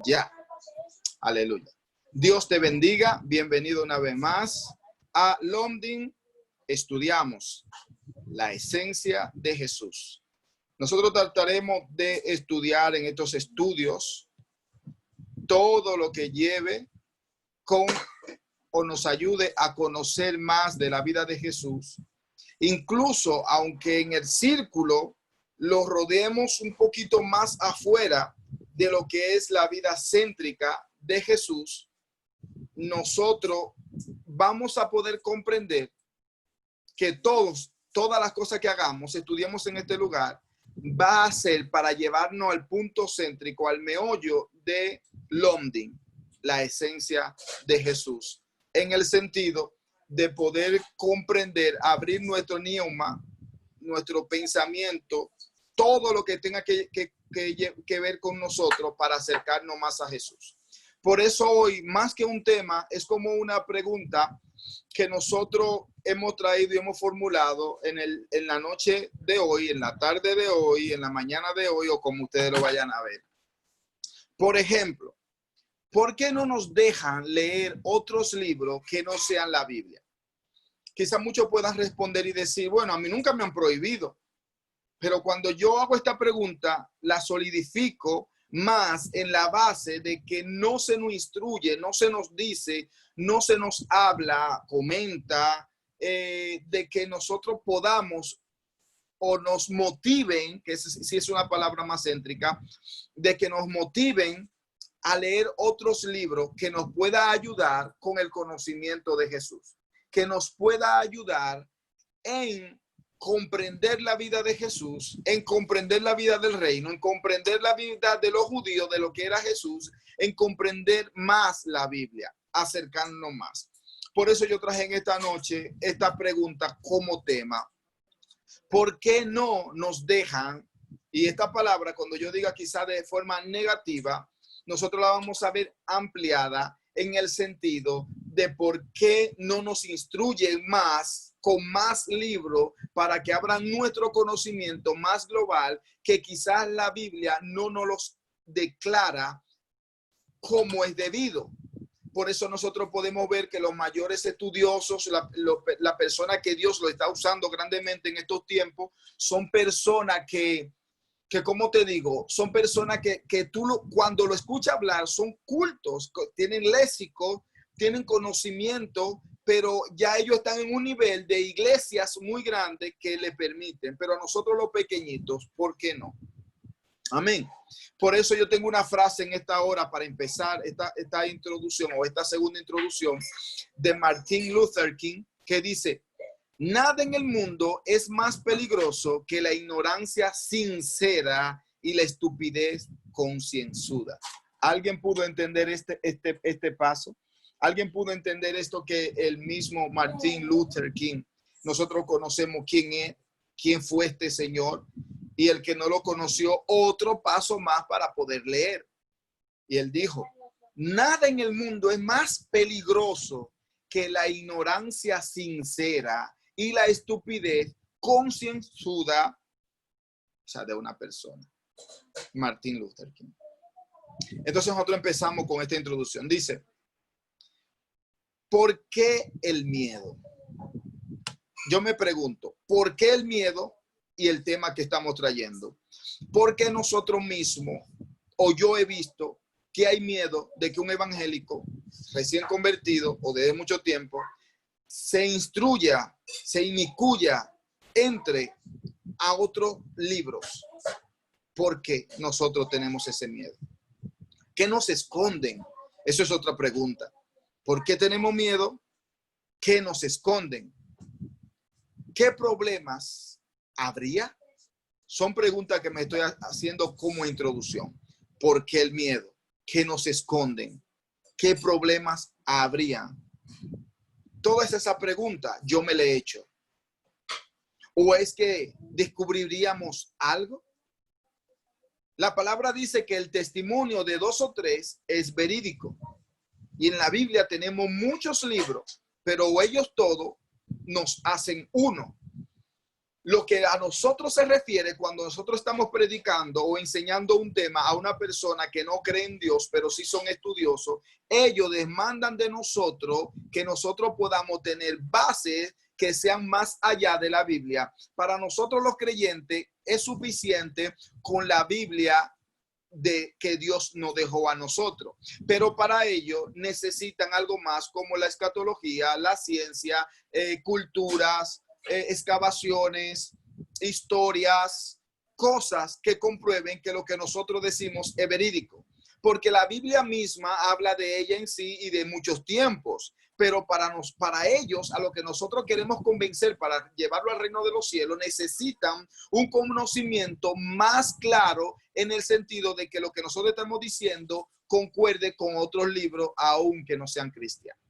Ya. Aleluya. Dios te bendiga. Bienvenido una vez más a Lomding. Estudiamos la esencia de Jesús. Nosotros trataremos de estudiar en estos estudios todo lo que lleve con o nos ayude a conocer más de la vida de Jesús. Incluso aunque en el círculo lo rodeemos un poquito más afuera de lo que es la vida céntrica de Jesús, nosotros vamos a poder comprender que todas las cosas que hagamos, estudiemos en este lugar, va a ser para llevarnos al punto céntrico, al meollo de Lomding, la esencia de Jesús, en el sentido de poder comprender, abrir nuestro neuma, nuestro pensamiento, todo lo que tenga que ver con nosotros para acercarnos más a Jesús. Por eso hoy, más que un tema, es como una pregunta que nosotros hemos traído y hemos formulado en la noche de hoy, en la tarde de hoy, en la mañana de hoy, o como ustedes lo vayan a ver. Por ejemplo, ¿por qué no nos dejan leer otros libros que no sean la Biblia? Quizás muchos puedan responder y decir, bueno, a mí nunca me han prohibido. Pero cuando yo hago esta pregunta, la solidifico más en la base de que no se nos instruye, no se nos dice, no se nos habla, comenta, de que nosotros podamos o nos motiven, que si es una palabra más céntrica, de que nos motiven a leer otros libros que nos pueda ayudar con el conocimiento de Jesús, que nos pueda ayudar en comprender la vida de Jesús, en comprender la vida del reino, en comprender la vida de los judíos, de lo que era Jesús, en comprender más la Biblia, acercarnos más. Por eso yo traje en esta noche esta pregunta como tema. ¿Por qué no nos dejan? Y esta palabra, cuando yo diga quizá de forma negativa, nosotros la vamos a ver ampliada en el sentido de por qué no nos instruyen más, con más libros, para que abran nuestro conocimiento más global, que quizás la Biblia no nos los declara como es debido. Por eso nosotros podemos ver que los mayores estudiosos, la persona que Dios lo está usando grandemente en estos tiempos, son personas que como te digo, son personas que tú cuando lo escuchas hablar son cultos, tienen léxico, tienen conocimiento, pero ya ellos están en un nivel de iglesias muy grandes que le permiten. Pero a nosotros los pequeñitos, ¿por qué no? Amén. Por eso yo tengo una frase en esta hora para empezar esta introducción o esta segunda introducción de Martin Luther King, que dice: nada en el mundo es más peligroso que la ignorancia sincera y la estupidez concienzuda. ¿Alguien pudo entender este paso? ¿Alguien pudo entender esto que el mismo Martin Luther King, nosotros conocemos quién es, quién fue este señor? Y el que no lo conoció, otro paso más para poder leer. Y él dijo: nada en el mundo es más peligroso que la ignorancia sincera y la estupidez concienzuda, o sea, de una persona. Martin Luther King. Entonces nosotros empezamos con esta introducción. Dice: ¿por qué el miedo? Yo me pregunto, ¿por qué el miedo? Y el tema que estamos trayendo. Porque nosotros mismos, o yo he visto que hay miedo de que un evangélico recién convertido o desde mucho tiempo se instruya, se inmiscuya, entre a otros libros. ¿Por qué nosotros tenemos ese miedo? ¿Qué nos esconden? Eso es otra pregunta. ¿Por qué tenemos miedo? ¿Qué nos esconden? ¿Qué problemas habría? Son preguntas que me estoy haciendo como introducción. ¿Por qué el miedo? ¿Qué nos esconden? ¿Qué problemas habría? Todas esas preguntas yo me le he hecho. ¿O es que descubriríamos algo? La palabra dice que el testimonio de 2 o 3 es verídico. Y en la Biblia tenemos muchos libros, pero ellos todos nos hacen uno. lo que a nosotros se refiere cuando nosotros estamos predicando o enseñando un tema a una persona que no cree en Dios, pero sí son estudiosos, ellos demandan de nosotros que nosotros podamos tener bases que sean más allá de la Biblia. Para nosotros los creyentes es suficiente con la Biblia de que Dios nos dejó a nosotros, pero para ello necesitan algo más como la escatología, la ciencia, culturas, excavaciones, historias, cosas que comprueben que lo que nosotros decimos es verídico, porque la Biblia misma habla de ella en sí y de muchos tiempos, pero para ellos, a lo que nosotros queremos convencer para llevarlo al reino de los cielos, necesitan un conocimiento más claro en el sentido de que lo que nosotros estamos diciendo concuerde con otros libros, aunque no sean cristianos.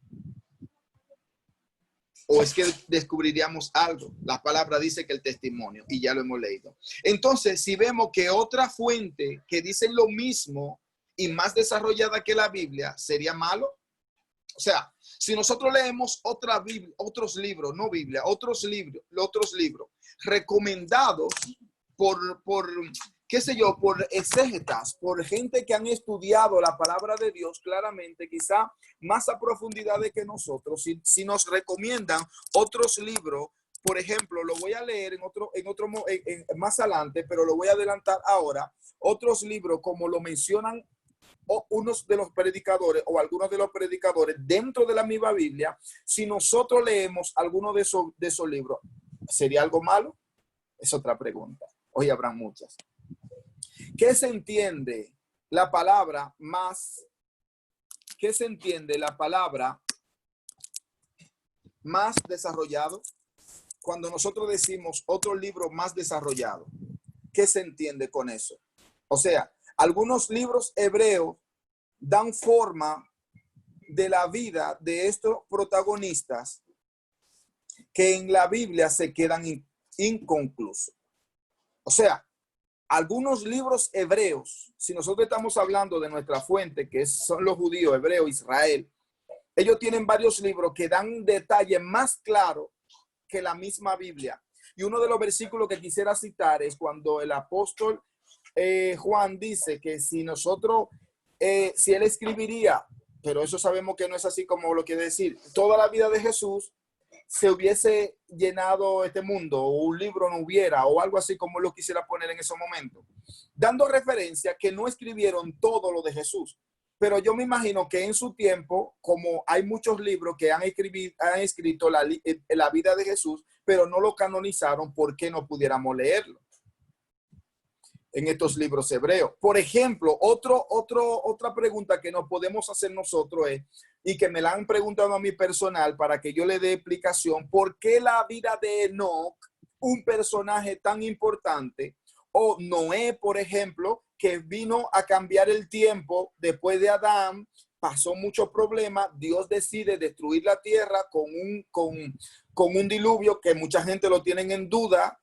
O es que descubriríamos algo. La palabra dice que el testimonio, y ya lo hemos leído. Entonces, si vemos que otra fuente que dicen lo mismo y más desarrollada que la Biblia, ¿sería malo? O sea, si nosotros leemos otra Biblia, otros libros, no Biblia, otros libros recomendados por qué sé yo, por exégetas, por gente que han estudiado la palabra de Dios claramente, quizá más a profundidad de que nosotros, si nos recomiendan otros libros, por ejemplo, lo voy a leer más adelante, pero lo voy a adelantar ahora, otros libros como lo mencionan o unos de los predicadores o algunos de los predicadores dentro de la misma Biblia, si nosotros leemos alguno de esos libros, ¿sería algo malo? Es otra pregunta. Hoy habrán muchas. ¿Qué se entiende la palabra más? ¿Qué se entiende la palabra más desarrollado? Cuando nosotros decimos otro libro más desarrollado, ¿qué se entiende con eso? O sea, algunos libros hebreos dan forma de la vida de estos protagonistas que en la Biblia se quedan inconclusos. O sea, algunos libros hebreos, si nosotros estamos hablando de nuestra fuente, que son los judíos, hebreos, Israel, ellos tienen varios libros que dan un detalle más claro que la misma Biblia. Y uno de los versículos que quisiera citar es cuando el apóstol Juan dice que si nosotros, si él escribiría, pero eso sabemos que no es así como lo quiere decir, toda la vida de Jesús, se hubiese llenado este mundo, o un libro no hubiera, o algo así como lo quisiera poner en ese momento, dando referencia que no escribieron todo lo de Jesús. Pero yo me imagino que en su tiempo, como hay muchos libros que han escrito la vida de Jesús, pero no lo canonizaron, ¿por qué no pudiéramos leerlo en estos libros hebreos? Por ejemplo, otra pregunta que nos podemos hacer nosotros es, y que me la han preguntado a mí personal para que yo le dé explicación, ¿por qué la vida de Enoc, un personaje tan importante, o Noé, por ejemplo, que vino a cambiar el tiempo después de Adán, pasó muchos problemas, Dios decide destruir la tierra con un diluvio que mucha gente lo tienen en duda,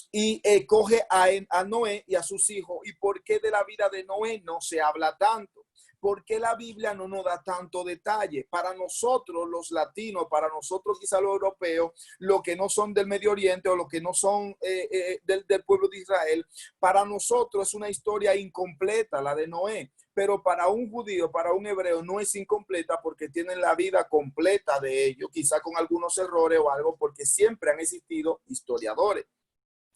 y coge a Noé y a sus hijos? ¿Y por qué de la vida de Noé no se habla tanto? ¿Por qué la Biblia no nos da tanto detalle? Para nosotros los latinos, para nosotros quizá los europeos, los que no son del Medio Oriente o los que no son del pueblo de Israel, para nosotros es una historia incompleta la de Noé. Pero para un judío, para un hebreo, no es incompleta porque tienen la vida completa de ellos, quizá con algunos errores o algo, porque siempre han existido historiadores.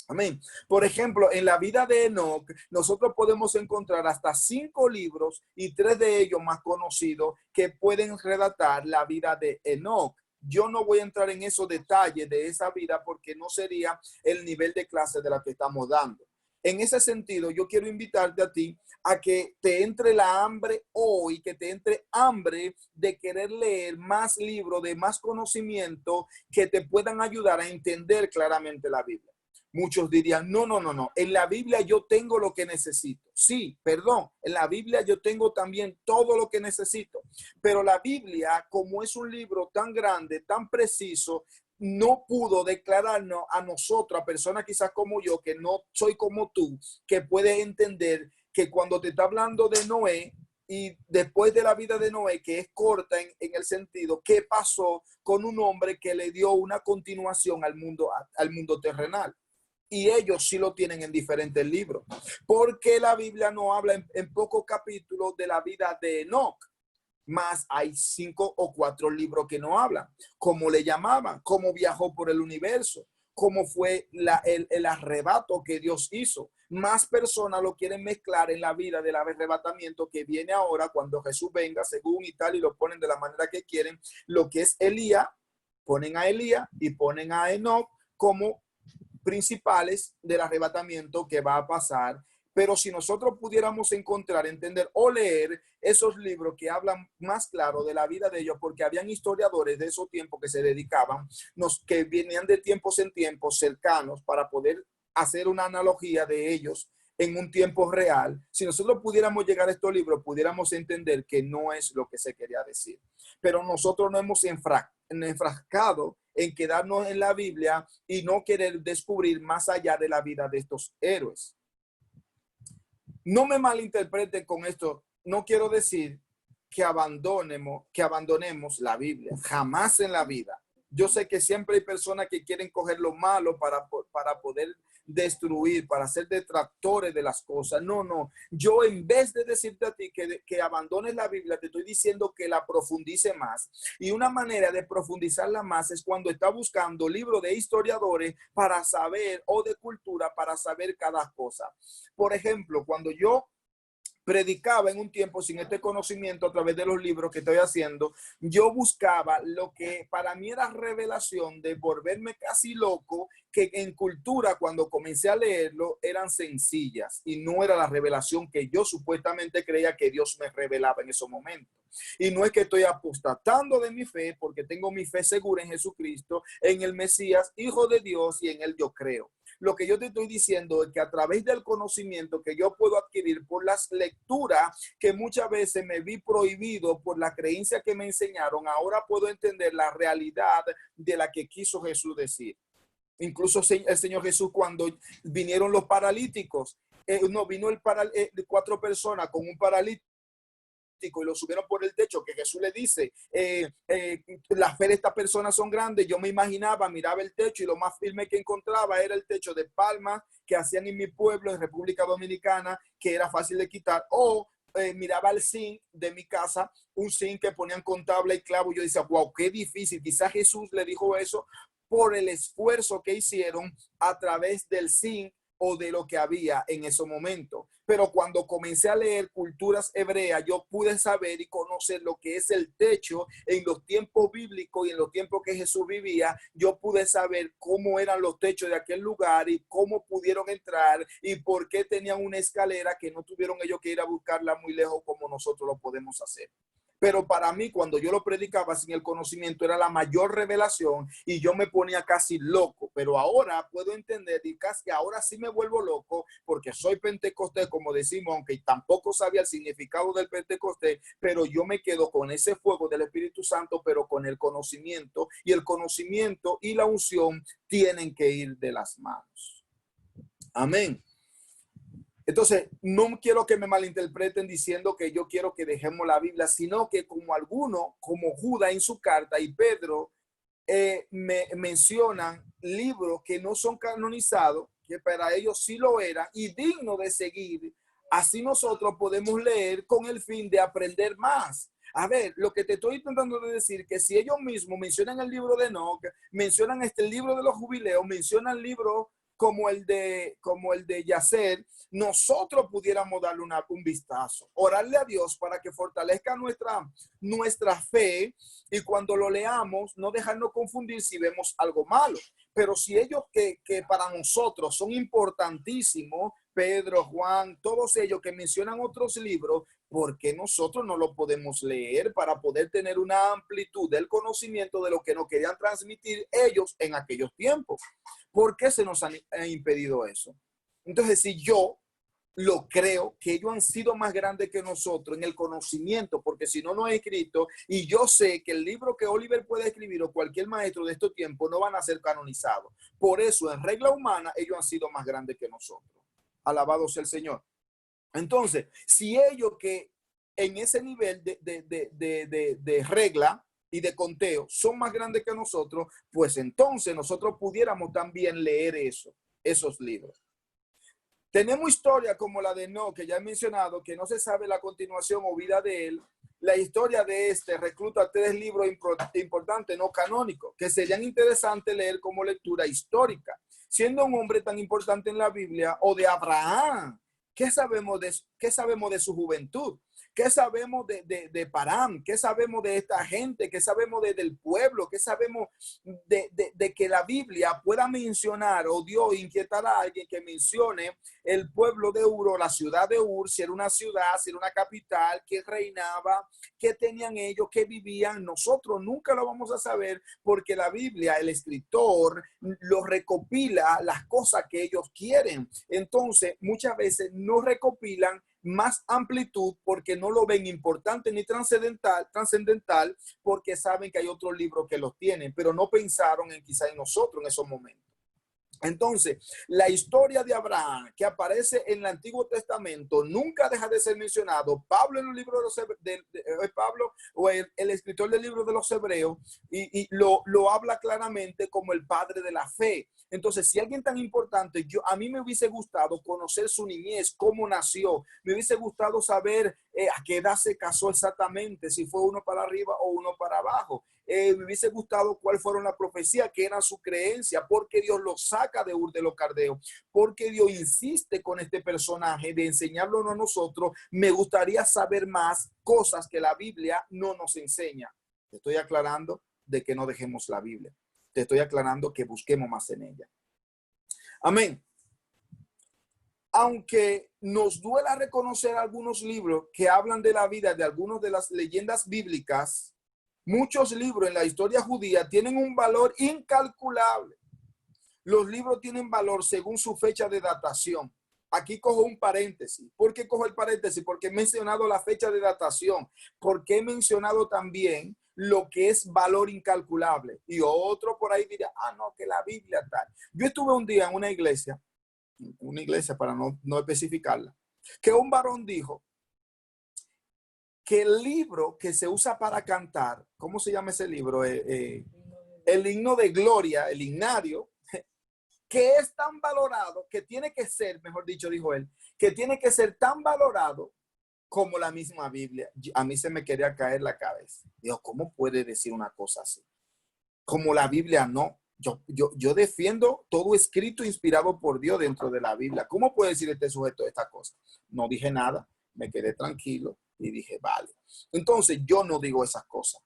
Amén. Por ejemplo, en la vida de Enoc, nosotros podemos encontrar hasta 5 libros y 3 de ellos más conocidos que pueden relatar la vida de Enoc. Yo no voy a entrar en esos detalles de esa vida porque no sería el nivel de clase de la que estamos dando. En ese sentido, yo quiero invitarte a ti a que te entre la hambre hoy, que te entre hambre de querer leer más libros, de más conocimiento que te puedan ayudar a entender claramente la Biblia. Muchos dirían, no. En la Biblia yo tengo lo que necesito. Sí, perdón, en la Biblia yo tengo también todo lo que necesito. Pero la Biblia, como es un libro tan grande, tan preciso, no pudo declararnos a nosotros, a personas quizás como yo, que no soy como tú, que puede entender que cuando te está hablando de Noé, y después de la vida de Noé, que es corta en el sentido, ¿qué pasó con un hombre que le dio una continuación al mundo terrenal? y ellos sí lo tienen en diferentes libros. Porque la Biblia no habla en pocos capítulos de la vida de Enoc, más hay 5 o 4 libros que no hablan. ¿Cómo le llamaban? ¿Cómo viajó por el universo? ¿Cómo fue el arrebato que Dios hizo? Más personas lo quieren mezclar en la vida del arrebatamiento que viene ahora cuando Jesús venga, según y tal, y lo ponen de la manera que quieren. Lo que es Elías, ponen a Elías y ponen a Enoc como principales del arrebatamiento que va a pasar. Pero si nosotros pudiéramos encontrar, entender o leer esos libros que hablan más claro de la vida de ellos, porque habían historiadores de esos tiempos que se dedicaban, que venían de tiempos en tiempos cercanos para poder hacer una analogía de ellos en un tiempo real. Si nosotros pudiéramos llegar a estos libros, pudiéramos entender que no es lo que se quería decir. Pero nosotros no hemos enfrascado en quedarnos en la Biblia y no querer descubrir más allá de la vida de estos héroes. No me malinterpreten con esto. No quiero decir que abandonemos la Biblia. Jamás en la vida. Yo sé que siempre hay personas que quieren coger lo malo para poder destruir, para ser detractores de las cosas. No. Yo, en vez de decirte a ti que abandones la Biblia, te estoy diciendo que la profundice más. Y una manera de profundizarla más es cuando está buscando libros de historiadores para saber, o de cultura para saber cada cosa. Por ejemplo, cuando yo predicaba en un tiempo sin este conocimiento a través de los libros que estoy haciendo, yo buscaba lo que para mí era revelación de volverme casi loco, que en cultura cuando comencé a leerlo eran sencillas y no era la revelación que yo supuestamente creía que Dios me revelaba en esos momentos. Y no es que estoy apostatando de mi fe, porque tengo mi fe segura en Jesucristo, en el Mesías, Hijo de Dios, y en él yo creo. Lo que yo te estoy diciendo es que a través del conocimiento que yo puedo adquirir por las lecturas que muchas veces me vi prohibido por la creencia que me enseñaron, ahora puedo entender la realidad de la que quiso Jesús decir. Incluso el Señor Jesús, cuando vinieron los paralíticos, vino 4 personas con un paralítico y lo subieron por el techo, que Jesús le dice, la fe de estas personas son grandes. Yo me imaginaba, miraba el techo y lo más firme que encontraba era el techo de palmas que hacían en mi pueblo, en República Dominicana, que era fácil de quitar, o miraba el zinc de mi casa, un zinc que ponían con tabla y clavo. Yo decía, wow, qué difícil. Quizás Jesús le dijo eso por el esfuerzo que hicieron a través del zinc o de lo que había en ese momento. Pero cuando comencé a leer culturas hebreas, yo pude saber y conocer lo que es el techo en los tiempos bíblicos y en los tiempos que Jesús vivía. Yo pude saber cómo eran los techos de aquel lugar y cómo pudieron entrar y por qué tenían una escalera que no tuvieron ellos que ir a buscarla muy lejos como nosotros lo podemos hacer. Pero para mí, cuando yo lo predicaba sin el conocimiento, era la mayor revelación y yo me ponía casi loco. Pero ahora puedo entender y casi ahora sí me vuelvo loco porque soy pentecostés, como decimos, aunque tampoco sabía el significado del pentecostés, pero yo me quedo con ese fuego del Espíritu Santo, pero con el conocimiento, y el conocimiento y la unción tienen que ir de las manos. Amén. Entonces, no quiero que me malinterpreten diciendo que yo quiero que dejemos la Biblia, sino que como algunos, como Judas en su carta y Pedro, me mencionan libros que no son canonizados, que para ellos sí lo eran y digno de seguir. Así nosotros podemos leer con el fin de aprender más. A ver, lo que te estoy intentando de decir, que si ellos mismos mencionan el libro de Enoch, mencionan el libro de los jubileos, mencionan libros como el de Yacer, nosotros pudiéramos darle un vistazo, orarle a Dios para que fortalezca nuestra fe, y cuando lo leamos no dejarnos confundir si vemos algo malo. Pero si ellos que para nosotros son importantísimos, Pedro, Juan, todos ellos que mencionan otros libros, ¿por qué nosotros no lo podemos leer para poder tener una amplitud del conocimiento de lo que nos querían transmitir ellos en aquellos tiempos? ¿Por qué se nos ha impedido eso? Entonces, si yo lo creo, que ellos han sido más grandes que nosotros en el conocimiento, porque si no, no he escrito, y yo sé que el libro que Oliver puede escribir o cualquier maestro de estos tiempos no van a ser canonizados. Por eso, en regla humana, ellos han sido más grandes que nosotros. Alabado sea el Señor. Entonces, si ellos que en ese nivel de regla y de conteo son más grandes que nosotros, pues entonces nosotros pudiéramos también leer eso. esos libros. Tenemos historia como la de Enoc, que ya he mencionado, que no se sabe la continuación o vida de él. La historia de este recluta 3 libros importantes no canónicos que serían interesantes leer como lectura histórica. Siendo un hombre tan importante en la Biblia, o de Abraham, ¿qué sabemos de su juventud? ¿Qué sabemos de Parán? ¿Qué sabemos de esta gente? ¿Qué sabemos del pueblo? ¿Qué sabemos de que la Biblia pueda mencionar o Dios inquietar a alguien que mencione el pueblo de Ur o la ciudad de Ur, si era una ciudad, si era una capital, que reinaba, qué tenían ellos, qué vivían? Nosotros nunca lo vamos a saber porque la Biblia, el escritor, lo recopila las cosas que ellos quieren. Entonces, muchas veces no recopilan más amplitud porque no lo ven importante ni trascendental porque saben que hay otros libros que los tienen, pero no pensaron en quizá en nosotros en esos momentos. Entonces, la historia de Abraham que aparece en el Antiguo Testamento nunca deja de ser mencionado. Pablo en el libro de Pablo o el escritor del libro de los Hebreos y lo habla claramente como el padre de la fe. Entonces, si alguien tan importante, a mí me hubiese gustado conocer su niñez, cómo nació, me hubiese gustado saber a qué edad se casó exactamente, si fue uno para arriba o uno para abajo. Me hubiese gustado cuál fueron las profecías, qué era su creencia, porque Dios lo saca de Ur de los Caldeos, porque Dios insiste con este personaje de enseñarlo a nosotros. Me gustaría saber más cosas que la Biblia no nos enseña. Te estoy aclarando de que no dejemos la Biblia. Te estoy aclarando que busquemos más en ella. Amén. Aunque nos duela reconocer algunos libros que hablan de la vida de algunas de las leyendas bíblicas, muchos libros en la historia judía tienen un valor incalculable. Los libros tienen valor según su fecha de datación. Aquí cojo un paréntesis. ¿Por qué cojo el paréntesis? Porque he mencionado la fecha de datación. Porque he mencionado también lo que es valor incalculable. Y otro por ahí dirá, no, que la Biblia tal. Yo estuve un día en una iglesia para no especificarla, que un varón dijo que el libro que se usa para cantar, ¿cómo se llama ese libro? El himno de gloria, el himnario, que es tan valorado, que tiene que ser, mejor dicho, dijo él, que tiene que ser tan valorado como la misma Biblia. A mí se me quería caer la cabeza. Digo, ¿cómo puede decir una cosa así? Como la Biblia, no. Yo defiendo todo escrito inspirado por Dios dentro de la Biblia. ¿Cómo puede decir este sujeto esta cosa? No dije nada, me quedé tranquilo y dije, vale. Entonces yo no digo esas cosas.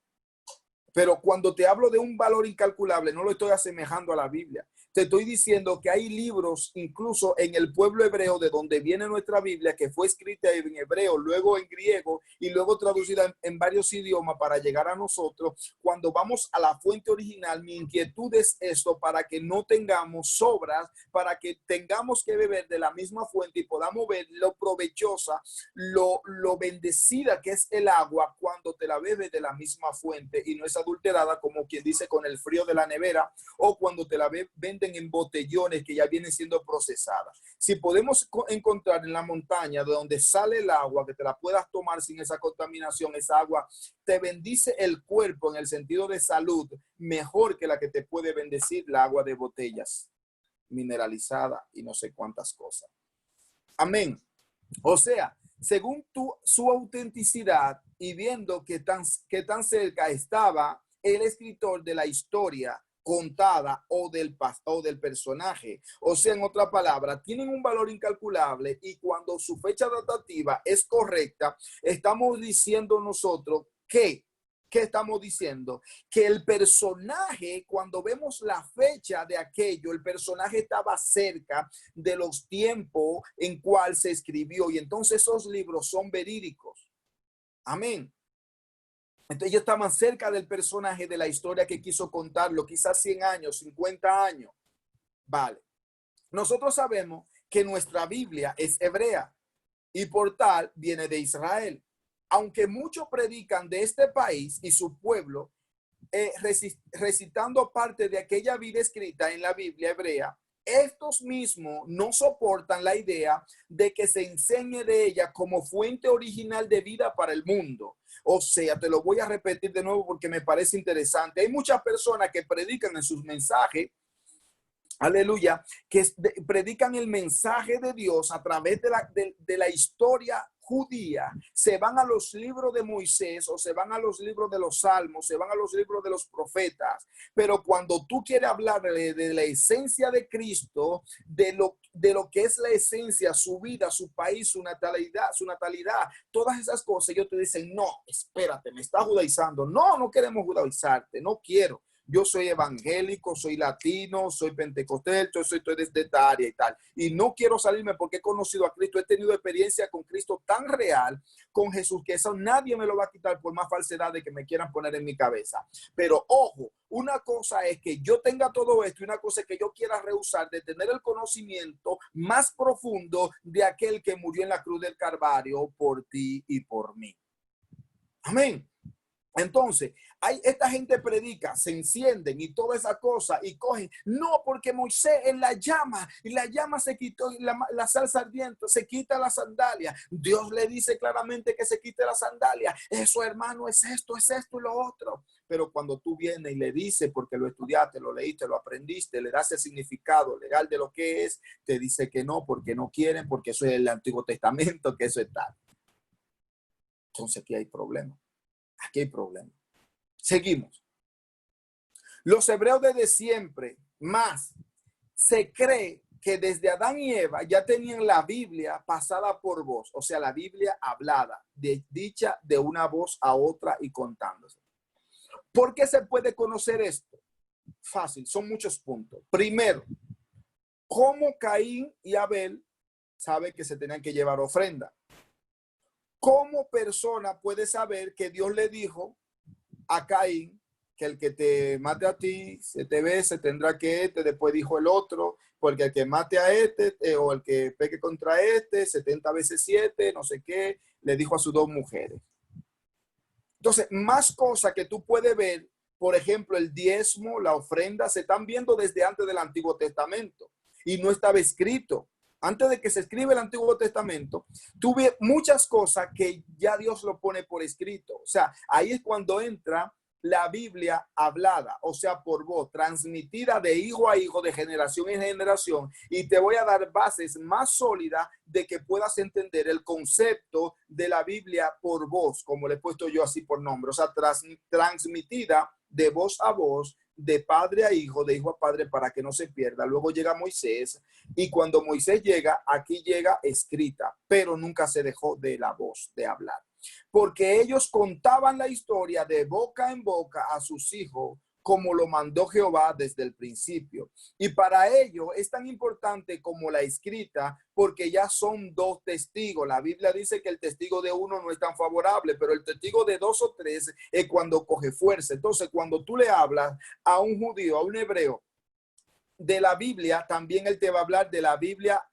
Pero cuando te hablo de un valor incalculable, no lo estoy asemejando a la Biblia. Te estoy diciendo que hay libros, incluso en el pueblo hebreo, de donde viene nuestra Biblia, que fue escrita en hebreo, luego en griego y luego traducida en varios idiomas para llegar a nosotros. Cuando vamos a la fuente original, mi inquietud es esto, para que no tengamos sobras, para que tengamos que beber de la misma fuente y podamos ver lo provechosa, lo bendecida que es el agua cuando te la bebes de la misma fuente y no es adulterada, como quien dice, con el frío de la nevera, o cuando te la venden en botellones que ya vienen siendo procesadas. Si podemos encontrar en la montaña de donde sale el agua, que te la puedas tomar sin esa contaminación, esa agua te bendice el cuerpo en el sentido de salud, mejor que la que te puede bendecir la agua de botellas mineralizada y no sé cuántas cosas. Amén. O sea, según su autenticidad y viendo que tan cerca estaba el escritor de la historia contada o del personaje. O sea, en otra palabra, tienen un valor incalculable y cuando su fecha datativa es correcta, estamos diciendo nosotros que ¿qué estamos diciendo? Que el personaje, cuando vemos la fecha de aquello, el personaje estaba cerca de los tiempos en cual se escribió y entonces esos libros son verídicos. Amén. Entonces ellos estaban cerca del personaje de la historia que quiso contarlo, quizás 100 años, 50 años. Vale. Nosotros sabemos que nuestra Biblia es hebrea y por tal viene de Israel. Aunque muchos predican de este país y su pueblo, recitando parte de aquella vida escrita en la Biblia hebrea, estos mismos no soportan la idea de que se enseñe de ella como fuente original de vida para el mundo. O sea, te lo voy a repetir de nuevo porque me parece interesante. Hay muchas personas que predican en sus mensajes aleluya, que predican el mensaje de Dios a través de la historia judía, se van a los libros de Moisés o se van a los libros de los salmos, se van a los libros de los profetas, pero cuando tú quieres hablar de la esencia de Cristo, de lo que es la esencia, su vida, su país, su natalidad, todas esas cosas, ellos te dicen, no, espérate, me está judaizando. No, no queremos judaizarte, no quiero. Yo soy evangélico, soy latino, soy pentecostés, yo soy de esta área y tal. Y no quiero salirme porque he conocido a Cristo, he tenido experiencia con Cristo tan real, con Jesús, que eso nadie me lo va a quitar por más falsedades que me quieran poner en mi cabeza. Pero ojo, una cosa es que yo tenga todo esto y una cosa es que yo quiera rehusar de tener el conocimiento más profundo de aquel que murió en la cruz del Calvario por ti y por mí. Amén. Entonces, esta gente predica, se encienden y toda esa cosa y cogen. No, porque Moisés en la llama, y la llama se quitó, la salsa ardiente, se quita la sandalia. Dios le dice claramente que se quite la sandalia. Eso, hermano, es esto y lo otro. Pero cuando tú vienes y le dices, porque lo estudiaste, lo leíste, lo aprendiste, le das el significado legal de lo que es, te dice que no, porque no quieren, porque eso es el Antiguo Testamento, que eso es tal. Entonces aquí hay problema. Aquí hay problema. Seguimos. Los hebreos desde siempre, más se cree que desde Adán y Eva ya tenían la Biblia pasada por voz, o sea, la Biblia hablada, dicha de una voz a otra y contándose. ¿Por qué se puede conocer esto? Fácil, son muchos puntos. Primero, ¿cómo Caín y Abel saben que se tenían que llevar ofrenda? ¿Cómo persona puede saber que Dios le dijo a Caín que el que te mate a ti, 7 veces tendrá que después dijo el otro, porque el que mate a o el que peque contra 70 veces 7, no sé qué, le dijo a sus 2 mujeres. Entonces, más cosas que tú puedes ver, por ejemplo, el diezmo, la ofrenda, se están viendo desde antes del Antiguo Testamento y no estaba escrito. Antes de que se escriba el Antiguo Testamento, tuve muchas cosas que ya Dios lo pone por escrito. O sea, ahí es cuando entra la Biblia hablada, o sea, por voz, transmitida de hijo a hijo, de generación en generación. Y te voy a dar bases más sólidas de que puedas entender el concepto de la Biblia por voz, como le he puesto yo así por nombre. O sea, transmitida de voz a voz, de padre a hijo, de hijo a padre, para que no se pierda. Luego llega Moisés, y cuando Moisés llega, aquí llega escrita, pero nunca se dejó de la voz, de hablar. Porque ellos contaban la historia de boca en boca a sus hijos, como lo mandó Jehová desde el principio. Y para ello es tan importante como la escrita, porque ya son 2 testigos. La Biblia dice que el testigo de uno no es tan favorable, pero el testigo de 2 o 3 es cuando coge fuerza. Entonces, cuando tú le hablas a un judío, a un hebreo de la Biblia, también él te va a hablar de la Biblia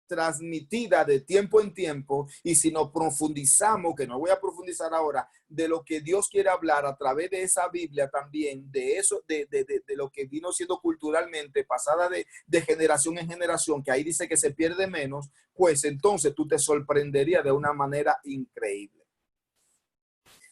transmitida de tiempo en tiempo. Y si nos profundizamos, que no voy a profundizar ahora, de lo que Dios quiere hablar a través de esa Biblia también, de eso, de lo que vino siendo culturalmente pasada de generación en generación, que ahí dice que se pierde menos, pues entonces tú te sorprenderías de una manera increíble.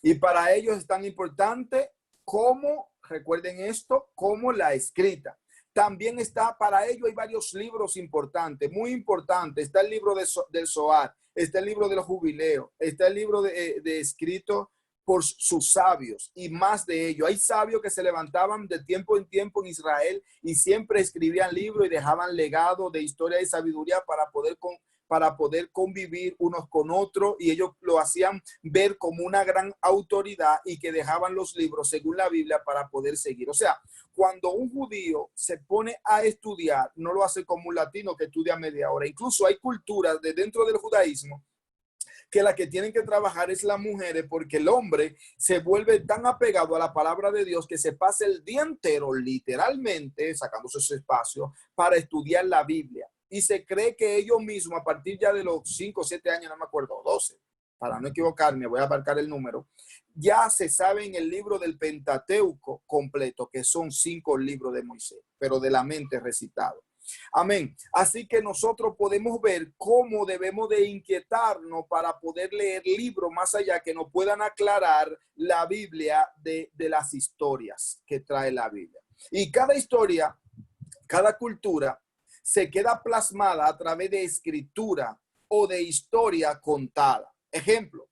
Y para ellos es tan importante como, recuerden esto, como la escrita. También está, para ello hay varios libros importantes, muy importantes. Está el libro del Zohar, está el libro de los jubileos, está el libro de escrito por sus sabios y más de ello. Hay sabios que se levantaban de tiempo en tiempo en Israel y siempre escribían libros y dejaban legado de historia y sabiduría para poder convivir unos con otros, y ellos lo hacían ver como una gran autoridad y que dejaban los libros según la Biblia para poder seguir. O sea, cuando un judío se pone a estudiar, no lo hace como un latino que estudia media hora. Incluso hay culturas de dentro del judaísmo que la que tienen que trabajar es las mujeres, porque el hombre se vuelve tan apegado a la palabra de Dios que se pasa el día entero literalmente sacándose ese espacio para estudiar la Biblia. Y se cree que ellos mismos, a partir ya de los 5 o 7 años, no me acuerdo, 12, para no equivocarme, voy a abarcar el número, ya se sabe en el libro del Pentateuco completo, que son 5 libros de Moisés, pero de la mente recitado. Amén. Así que nosotros podemos ver cómo debemos de inquietarnos para poder leer libros más allá que nos puedan aclarar la Biblia de las historias que trae la Biblia. Y cada historia Cada cultura se queda plasmada a través de escritura o de historia contada. Ejemplo,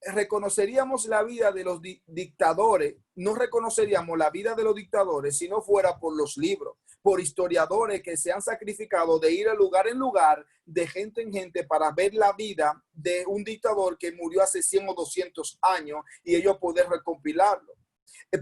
reconoceríamos la vida de los dictadores, no reconoceríamos la vida de los dictadores si no fuera por los libros, por historiadores que se han sacrificado de ir de lugar en lugar, de gente en gente, para ver la vida de un dictador que murió hace 100 o 200 años y ellos poder recompilarlo.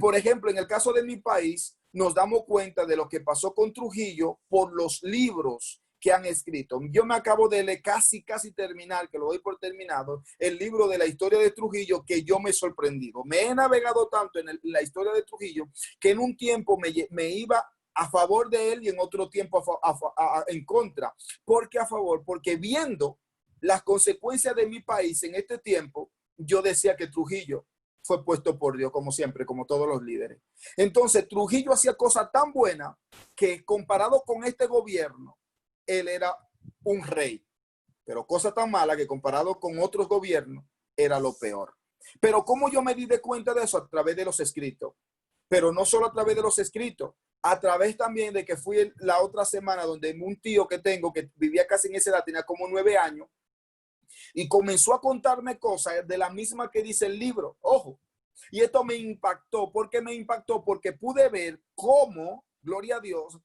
Por ejemplo, en el caso de mi país, nos damos cuenta de lo que pasó con Trujillo por los libros que han escrito. Yo me acabo de leer casi terminar, que lo doy por terminado, el libro de la historia de Trujillo, que yo me he sorprendido. Me he navegado tanto en la historia de Trujillo que en un tiempo me iba a favor de él y en otro tiempo en contra. ¿Por qué a favor? Porque viendo las consecuencias de mi país en este tiempo, yo decía que Trujillo fue puesto por Dios, como siempre, como todos los líderes. Entonces, Trujillo hacía cosas tan buenas que comparado con este gobierno, él era un rey, pero cosa tan mala que comparado con otros gobiernos, era lo peor. Pero ¿cómo yo me di de cuenta de eso? A través de los escritos. Pero no solo a través de los escritos, a través también de que fui la otra semana donde un tío que tengo, que vivía casi en esa edad, tenía como 9 años, y comenzó a contarme cosas de la misma que dice el libro. Ojo, y esto me impactó. ¿Por qué me impactó? Porque pude ver cómo, gloria a Dios,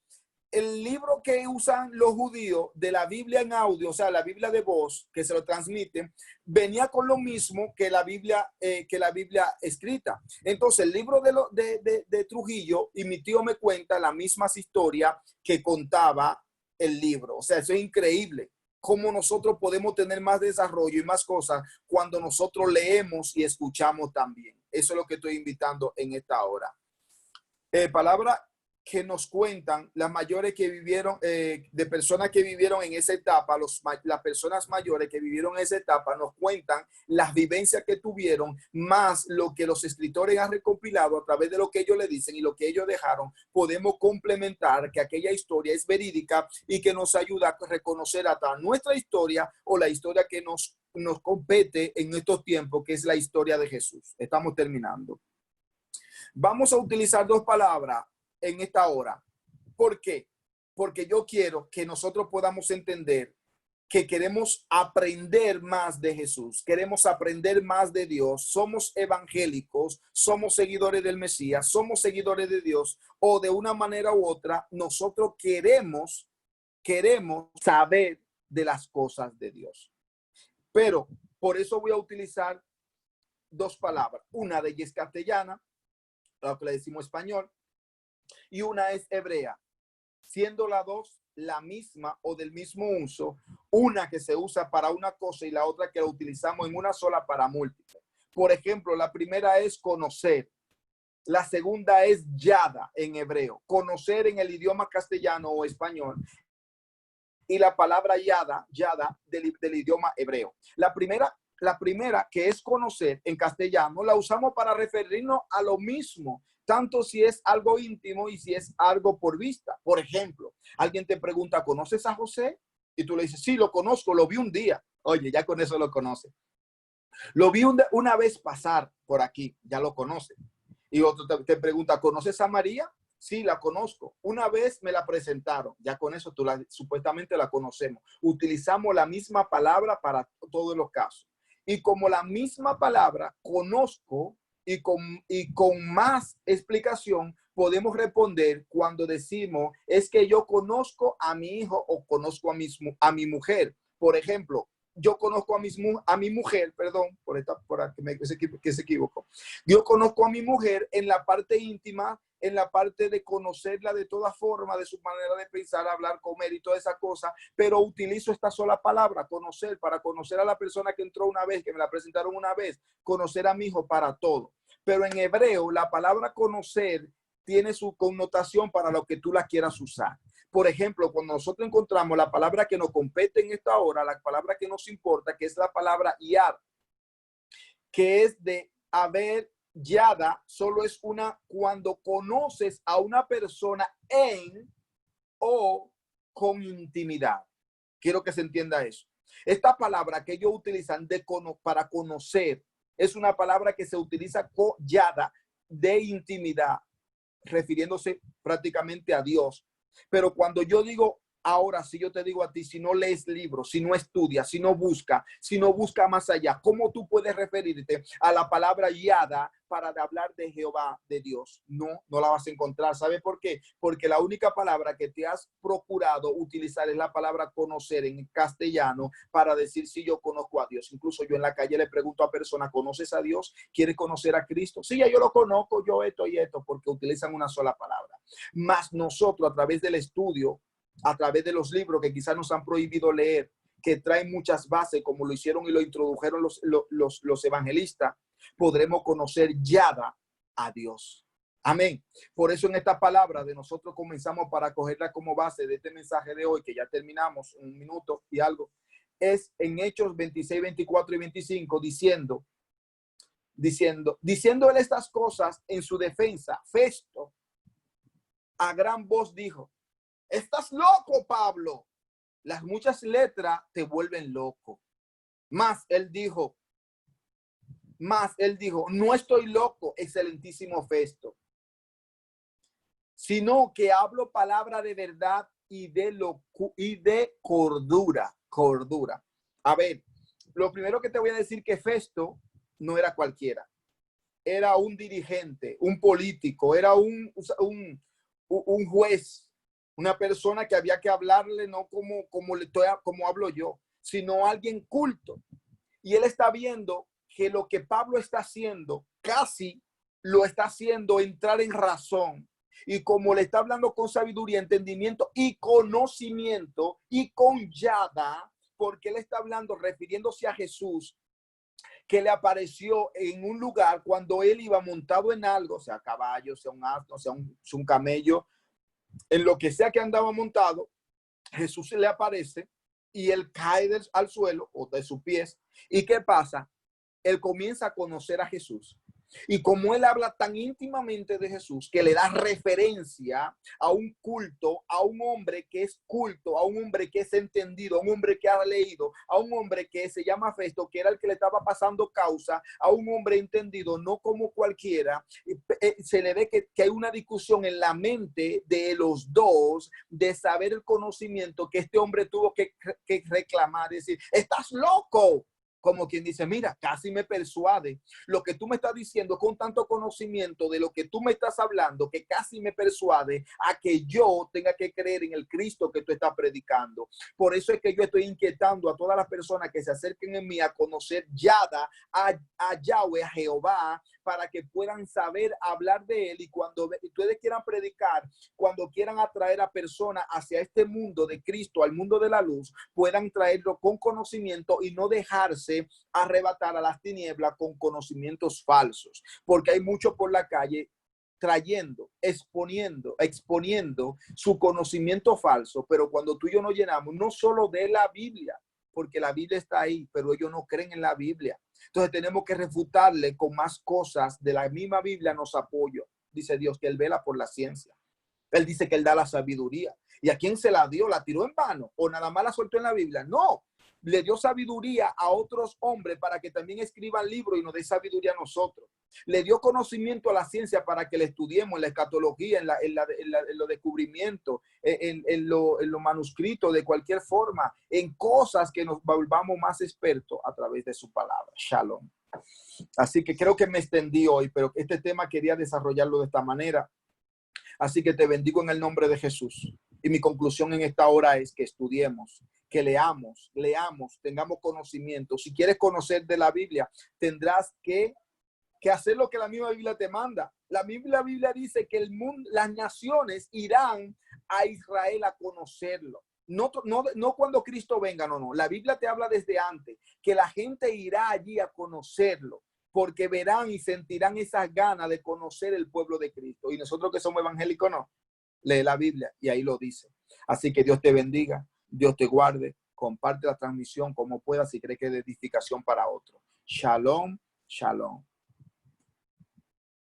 el libro que usan los judíos de la Biblia en audio, o sea, la Biblia de voz, que se lo transmiten, venía con lo mismo que la Biblia escrita. Entonces, el libro de Trujillo, y mi tío me cuenta las mismas historias que contaba el libro. O sea, eso es increíble. Cómo nosotros podemos tener más desarrollo y más cosas cuando nosotros leemos y escuchamos también. Eso es lo que estoy invitando en esta hora. Palabra que nos cuentan las mayores que vivieron, de personas que vivieron en esa etapa, las personas mayores que vivieron en esa etapa nos cuentan las vivencias que tuvieron, más lo que los escritores han recopilado a través de lo que ellos le dicen y lo que ellos dejaron. Podemos complementar que aquella historia es verídica y que nos ayuda a reconocer hasta nuestra historia o la historia que nos compete en estos tiempos, que es la historia de Jesús. Estamos terminando. Vamos a utilizar 2 palabras en esta hora. ¿Por qué? Porque yo quiero que nosotros podamos entender que queremos aprender más de Jesús, queremos aprender más de Dios, somos evangélicos, somos seguidores del Mesías, somos seguidores de Dios, o de una manera u otra, nosotros queremos saber de las cosas de Dios. Pero por eso voy a utilizar 2 palabras. Una de ellas es castellana, lo que le decimos español, y una es hebrea, siendo las dos la misma o del mismo uso, una que se usa para una cosa y la otra que la utilizamos en una sola para múltiples. Por ejemplo, la primera es conocer, la segunda es yada en hebreo, conocer en el idioma castellano o español, y la palabra yada del idioma hebreo. La primera, que es conocer en castellano, la usamos para referirnos a lo mismo, tanto si es algo íntimo y si es algo por vista. Por ejemplo, alguien te pregunta, ¿conoces a José? Y tú le dices, sí, lo conozco, lo vi un día. Oye, ya con eso lo conoce. Lo vi una vez pasar por aquí, ya lo conoce. Y otro te pregunta, ¿conoces a María? Sí, la conozco. Una vez me la presentaron. Ya con eso supuestamente la conocemos. Utilizamos la misma palabra para todos los casos. Y como la misma palabra conozco y con más explicación podemos responder cuando decimos es que yo conozco a mi hijo o conozco a mi mujer. Por ejemplo, yo conozco a mi mujer, perdón, que se equivocó. Yo conozco a mi mujer en la parte íntima, en la parte de conocerla de toda forma, de su manera de pensar, hablar, comer y toda esa cosa, pero utilizo esta sola palabra, conocer, para conocer a la persona que entró una vez, que me la presentaron una vez, conocer a mi hijo para todo. Pero en hebreo, la palabra conocer tiene su connotación para lo que tú la quieras usar. Por ejemplo, cuando nosotros encontramos la palabra que nos compete en esta hora, la palabra que nos importa, que es la palabra yad, que es de haber yada, solo es una cuando conoces a una persona en o con intimidad. Quiero que se entienda eso. Esta palabra que ellos utilizan para conocer es una palabra que se utiliza con yada, de intimidad, refiriéndose prácticamente a Dios, Pero cuando yo digo, ahora si yo te digo a ti, si no lees libros, si no estudias, si no busca más allá, ¿cómo tú puedes referirte a la palabra yada para hablar de Jehová, de Dios? No, no la vas a encontrar. ¿Sabe por qué? Porque la única palabra que te has procurado utilizar es la palabra conocer en castellano para decir si yo conozco a Dios. Incluso yo en la calle le pregunto a personas, ¿conoces a Dios? ¿Quieres conocer a Cristo? Sí, ya yo lo conozco, yo esto y esto, porque utilizan una sola palabra. Más nosotros a través del estudio, a través de los libros que quizás nos han prohibido leer, que traen muchas bases, como lo hicieron y lo introdujeron los evangelistas, podremos conocer yada a Dios. Amén. Por eso en esta palabra de nosotros comenzamos para cogerla como base de este mensaje de hoy, que ya terminamos en un minuto y algo, es en Hechos 26, 24 y 25, diciendo él estas cosas en su defensa. Festo a gran voz dijo: estás loco, Pablo. Las muchas letras te vuelven loco. Más él dijo, no estoy loco, excelentísimo Festo, sino que hablo palabra de verdad y de cordura. A ver, lo primero que te voy a decir que Festo no era cualquiera. Era un dirigente, un político, era un juez, una persona que había que hablarle no como hablo yo, sino alguien culto. Y él está viendo que lo que Pablo está haciendo, casi lo está haciendo entrar en razón. Y como le está hablando con sabiduría, entendimiento y conocimiento y con yada, porque él está hablando refiriéndose a Jesús, que le apareció en un lugar cuando él iba montado en algo, sea caballo, sea un asno, sea un camello, en lo que sea que andaba montado. Jesús se le aparece y él cae al suelo o de sus pies. ¿Y qué pasa? Él comienza a conocer a Jesús. Y como él habla tan íntimamente de Jesús, que le da referencia a un culto, a un hombre que es culto, a un hombre que es entendido, a un hombre que ha leído, a un hombre que se llama Festo, que era el que le estaba pasando causa, a un hombre entendido, no como cualquiera, se le ve que hay una discusión en la mente de los dos, de saber el conocimiento que este hombre tuvo que reclamar, decir, estás loco. Como quien dice, mira, casi me persuade. Lo que tú me estás diciendo con tanto conocimiento de lo que tú me estás hablando, que casi me persuade a que yo tenga que creer en el Cristo que tú estás predicando. Por eso es que yo estoy inquietando a todas las personas que se acerquen en mí a conocer Yada, a Yahweh, a Jehová, para que puedan saber hablar de él. Y cuando ustedes quieran predicar, cuando quieran atraer a personas hacia este mundo de Cristo, al mundo de la luz, puedan traerlo con conocimiento y no dejarse arrebatar a las tinieblas con conocimientos falsos, porque hay mucho por la calle trayendo, exponiendo su conocimiento falso. Pero cuando tú y yo nos llenamos no solo de la Biblia, porque la Biblia está ahí, pero ellos no creen en la Biblia. Entonces tenemos que refutarle con más cosas de la misma Biblia. Nos apoya, dice Dios, que él vela por la ciencia. Él dice que él da la sabiduría. ¿Y a quién se la dio? ¿La tiró en vano? ¿O nada más la soltó en la Biblia? No, le dio sabiduría a otros hombres para que también escriban libros y nos dé sabiduría a nosotros. Le dio conocimiento a la ciencia para que le estudiemos en la escatología, en los descubrimientos, en los manuscritos, de cualquier forma, en cosas que nos volvamos más expertos a través de su palabra. Shalom. Así que creo que me extendí hoy, pero este tema quería desarrollarlo de esta manera. Así que te bendigo en el nombre de Jesús. Y mi conclusión en esta hora es que estudiemos, que leamos, tengamos conocimiento. Si quieres conocer de la Biblia, tendrás que hacer lo que la misma Biblia te manda. La Biblia dice que el mundo, las naciones irán a Israel a conocerlo. No cuando Cristo venga, no. La Biblia te habla desde antes, que la gente irá allí a conocerlo, porque verán y sentirán esas ganas de conocer el pueblo de Cristo. Y nosotros que somos evangélicos, no. Lee la Biblia y ahí lo dice. Así que Dios te bendiga, Dios te guarde. Comparte la transmisión como puedas si crees que es de edificación para otro. Shalom, shalom.